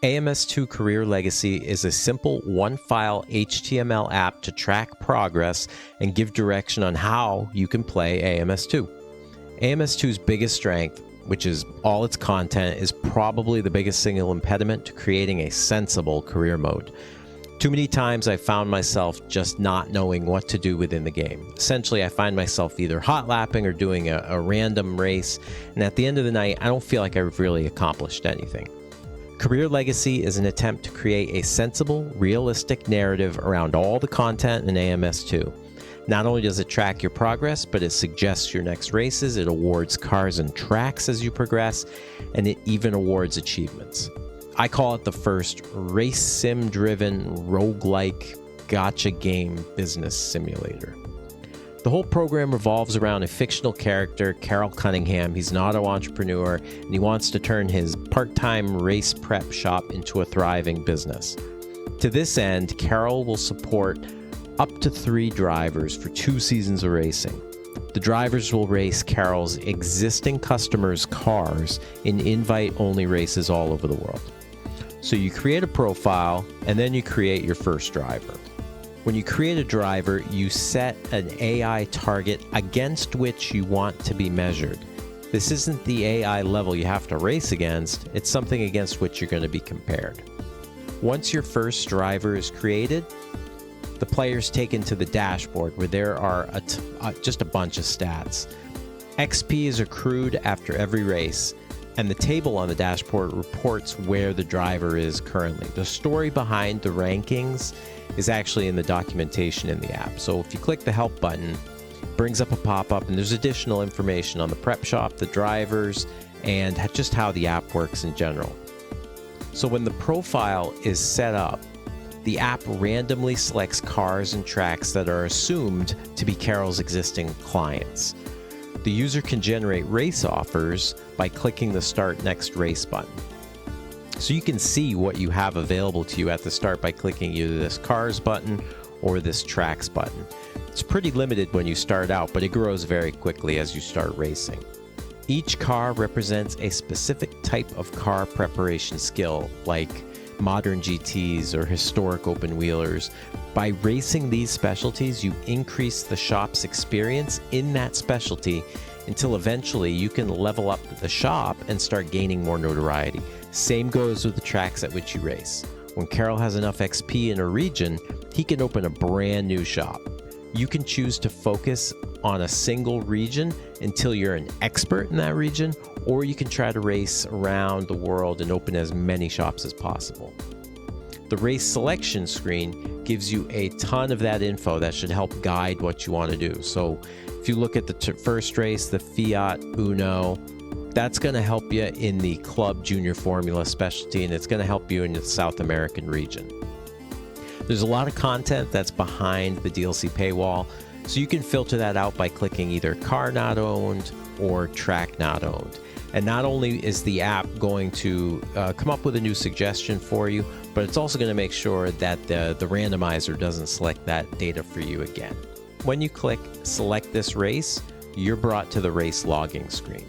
AMS2 Career Legacy is a simple one-file HTML app to track progress and give direction on how you can play AMS2. AMS2's biggest strength, which is all its content, is probably the biggest single impediment to creating a sensible career mode. Too many times I found myself just not knowing what to do within the game. Essentially, I find myself either hot lapping or doing a random race, and at the end of the night, I don't feel like I've really accomplished anything. Career Legacy is an attempt to create a sensible, realistic narrative around all the content in AMS2. Not only does it track your progress, but it suggests your next races, it awards cars and tracks as you progress, and it even awards achievements. I call it the first race sim-driven, roguelike, gacha game business simulator. The whole program revolves around a fictional character, Carol Cunningham. He's an auto entrepreneur, and he wants to turn his part-time race prep shop into a thriving business. To this end, Carol will support up to 3 drivers for 2 seasons of racing. The drivers will race Carol's existing customers' cars in invite-only races all over the world. So you create a profile, and then you create your first driver. When you create a driver, you set an AI target against which you want to be measured. This isn't the AI level you have to race against, it's something against which you're going to be compared. Once your first driver is created, the player's taken to the dashboard where there are just a bunch of stats. XP is accrued after every race, and the table on the dashboard reports where the driver is currently. The story behind the rankings is actually in the documentation in the app. So if you click the help button, it brings up a pop-up, and there's additional information on the prep shop, the drivers, and just how the app works in general. So when the profile is set up, the app randomly selects cars and tracks that are assumed to be Carol's existing clients. The user can generate race offers by clicking the Start Next Race button. So you can see what you have available to you at the start by clicking either this Cars button or this Tracks button. It's pretty limited when you start out, but it grows very quickly as you start racing. Each car represents a specific type of car preparation skill, like modern GTs or historic open wheelers. By racing these specialties, you increase the shop's experience in that specialty until eventually you can level up the shop and start gaining more notoriety. Same goes with the tracks at which you race. When Carol has enough XP in a region, he can open a brand new shop. You can choose to focus on a single region until you're an expert in that region, or you can try to race around the world and open as many shops as possible. The race selection screen gives you a ton of that info that should help guide what you want to do. So if you look at the first race, the Fiat Uno, that's going to help you in the Club Junior Formula specialty, and it's going to help you in the South American region. There's a lot of content that's behind the DLC paywall, so you can filter that out by clicking either Car Not Owned or Track Not Owned. And not only is the app going to come up with a new suggestion for you, but it's also going to make sure that the randomizer doesn't select that data for you again. When you click Select this race, you're brought to the race logging screen.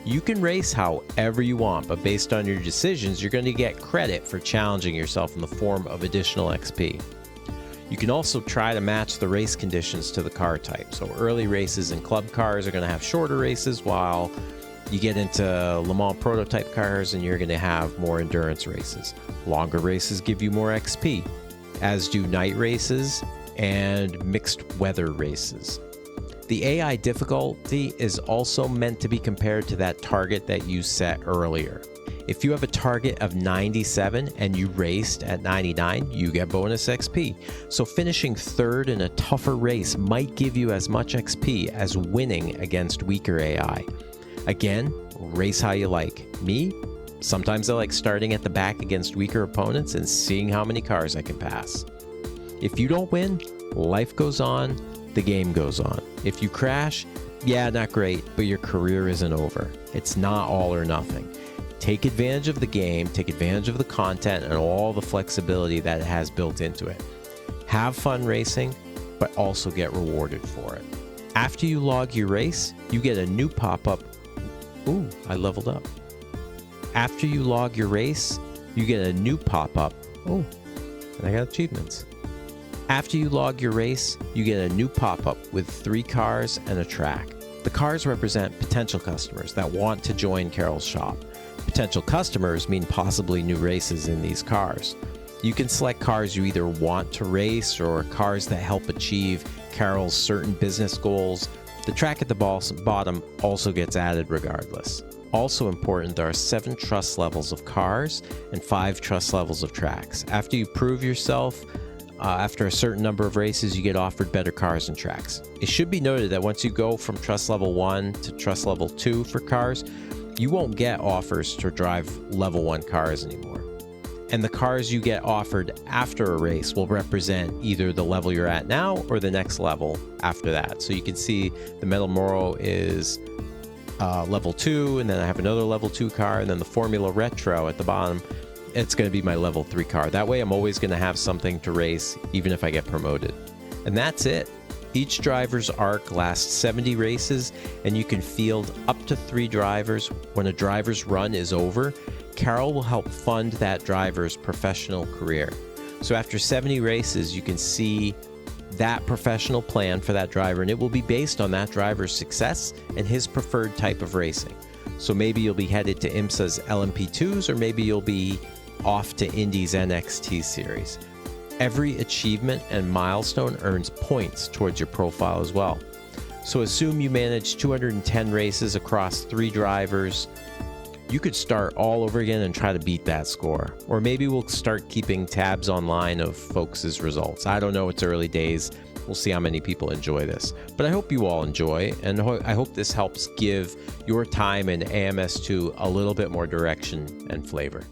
You can race however you want, but based on your decisions, you're going to get credit for challenging yourself in the form of additional XP. You can also try to match the race conditions to the car type. So early races in club cars are going to have shorter races, while you get into Le Mans prototype cars and you're going to have more endurance races. Longer races give you more XP, as do night races and mixed weather races. The AI difficulty is also meant to be compared to that target that you set earlier. If you have a target of 97 and you raced at 99, you get bonus XP. So finishing third in a tougher race might give you as much XP as winning against weaker AI. Again, race how you like. Me, sometimes I like starting at the back against weaker opponents and seeing how many cars I can pass. If you don't win, life goes on, the game goes on. If you crash, yeah, not great, but your career isn't over. It's not all or nothing. Take advantage of the game, take advantage of the content and all the flexibility that it has built into it. Have fun racing, but also get rewarded for it. After you log your race, you get a new pop-up. Ooh, I leveled up. After you log your race, you get a new pop-up. Oh, and I got achievements. After you log your race, you get a new pop-up with 3 cars and a track. The cars represent potential customers that want to join Carol's shop. Potential customers mean possibly new races in these cars. You can select cars you either want to race or cars that help achieve Carol's certain business goals. The track at the bottom also gets added regardless. Also important, there are 7 trust levels of cars and 5 trust levels of tracks. After you prove yourself, after a certain number of races, you get offered better cars and tracks. It should be noted that once you go from trust level 1 to trust level 2 for cars, you won't get offers to drive level 1 cars anymore. And the cars you get offered after a race will represent either the level you're at now or the next level after that. So you can see the Metal Moro is level 2, and then I have another level 2 car, and then the Formula Retro at the bottom, it's going to be my level 3 car. That way I'm always going to have something to race even if I get promoted. And that's it. Each driver's arc lasts 70 races, and you can field up to 3 drivers. When a driver's run is over, Carol will help fund that driver's professional career. So after 70 races, you can see that professional plan for that driver, and it will be based on that driver's success and his preferred type of racing. So maybe you'll be headed to IMSA's LMP2s, or maybe you'll be off to Indy's NXT series. Every achievement and milestone earns points towards your profile as well. So assume you manage 210 races across 3 drivers. You could start all over again and try to beat that score. Or maybe we'll start keeping tabs online of folks' results. I don't know, it's early days. We'll see how many people enjoy this. But I hope you all enjoy, and I hope this helps give your time in AMS2 a little bit more direction and flavor.